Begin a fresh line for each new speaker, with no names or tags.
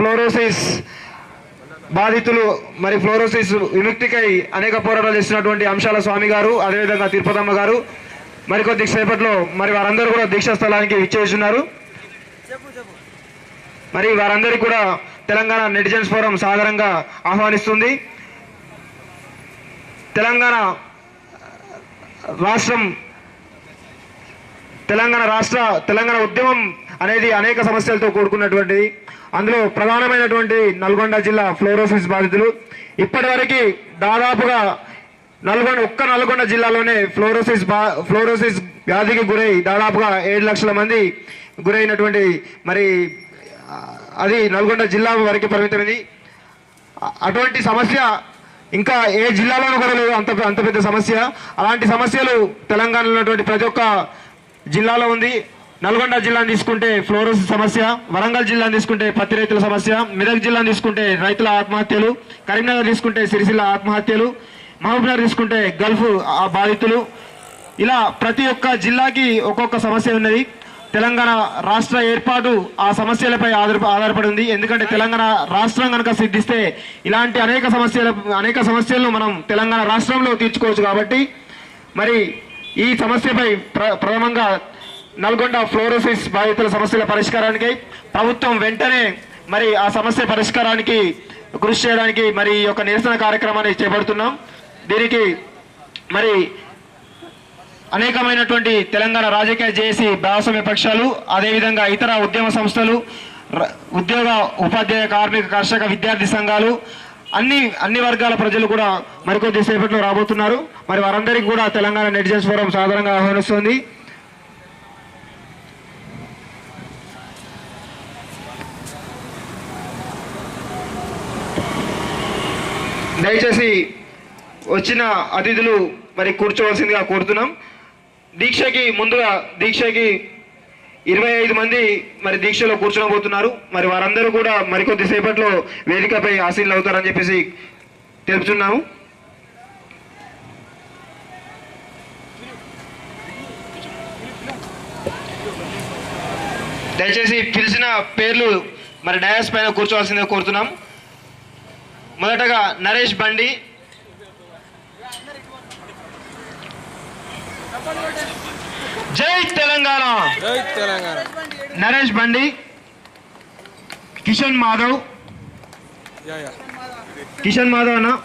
Fluorosis బాధితులు మరి fluorosis విముక్తికై అనేక పోరాటాలు చేస్తున్నటువంటి అంశాల స్వామి గారు, అదేవిధంగా తిరుపతమ్మ గారు మరికొద్ది సేపట్లో మరి వారందరూ కూడా దీక్షా స్థలానికి విచ్చేస్తున్నారు. మరి వారందరికీ కూడా తెలంగాణ నెటిజన్స్ ఫోరం సాధారణంగా ఆహ్వానిస్తుంది. తెలంగాణ ఉద్యమం అనేది అనేక సమస్యలతో కూడుకున్నటువంటిది. అందులో ప్రధానమైనటువంటి నల్గొండ జిల్లా ఫ్లోరోసిస్ బాధితులు ఇప్పటివరకు దాదాపుగా నల్గొండ జిల్లాలోనే ఫ్లోరోసిస్ వ్యాధికి గురై దాదాపుగా 7 లక్షల మంది గురైనటువంటి మరి అది నల్గొండ జిల్లా వరకు పరిమితమైంది. అటువంటి సమస్య ఇంకా ఏ జిల్లాలోనూ కూడా లేదు, అంత పెద్ద సమస్య. అలాంటి సమస్యలు తెలంగాణలో ఉన్నటువంటి ప్రతి ఒక్క జిల్లాలో ఉంది. నల్గొండ జిల్లాను తీసుకుంటే ఫ్లోరోసిస్ సమస్య, వరంగల్ జిల్లాను తీసుకుంటే పత్తి రైతుల సమస్య, మెదక్ జిల్లాను తీసుకుంటే రైతుల ఆత్మహత్యలు, కరీంనగర్ తీసుకుంటే సిరిసిల్ల ఆత్మహత్యలు, మహబూబ్నగర్ తీసుకుంటే గల్ఫ్ బాధితులు, ఇలా ప్రతి ఒక్క జిల్లాకి ఒక్కొక్క సమస్య ఉన్నది. తెలంగాణ రాష్ట్ర ఏర్పాటు ఆ సమస్యలపై ఆధారపడి ఉంది. ఎందుకంటే తెలంగాణ రాష్ట్రం కనుక సిద్ధిస్తే ఇలాంటి అనేక సమస్యలను మనం తెలంగాణ రాష్ట్రంలో తీర్చుకోవచ్చు. కాబట్టి మరి ఈ సమస్యపై ప్రథమంగా నల్గొండ ఫ్లోరోసిస్ బాధితుల సమస్యల పరిష్కారానికి ప్రభుత్వం వెంటనే మరి ఆ సమస్య పరిష్కారానికి కృషి చేయడానికి మరి ఈ యొక్క నిరసన కార్యక్రమాన్ని చేపడుతున్నాం. దీనికి మరి అనేకమైనటువంటి తెలంగాణ రాజకీయ జేఏసీ భాగస్వామ్య పక్షాలు, అదేవిధంగా ఇతర ఉద్యమ సంస్థలు, ఉద్యోగ ఉపాధ్యాయ కార్మిక కర్షక విద్యార్థి సంఘాలు, అన్ని వర్గాల ప్రజలు కూడా మరికొద్ది సేపట్లో రాబోతున్నారు. మరి వారందరికీ కూడా తెలంగాణ నెటిజన్స్ ఫోరం సాధారణంగా ఆహ్వానిస్తుంది. దయచేసి వచ్చిన అతిథులు మరి కూర్చోవలసిందిగా కోరుతున్నాం. దీక్షకి 25 మంది మరి దీక్షలో కూర్చోబోతున్నారు. మరి వారందరూ కూడా మరికొద్ది సేపట్లో వేదికపై ఆసీనులు అవుతారని చెప్పేసి తెలుపుతున్నాము. దయచేసి పిలిచిన పేర్లు మరి డయాస్ పైన కూర్చోవలసిందిగా కోరుతున్నాం. మొదటగా నరేష్ బండి, జై తెలంగాణ, నరేష్ బండి, కిషన్ మాధవ్ అన్న.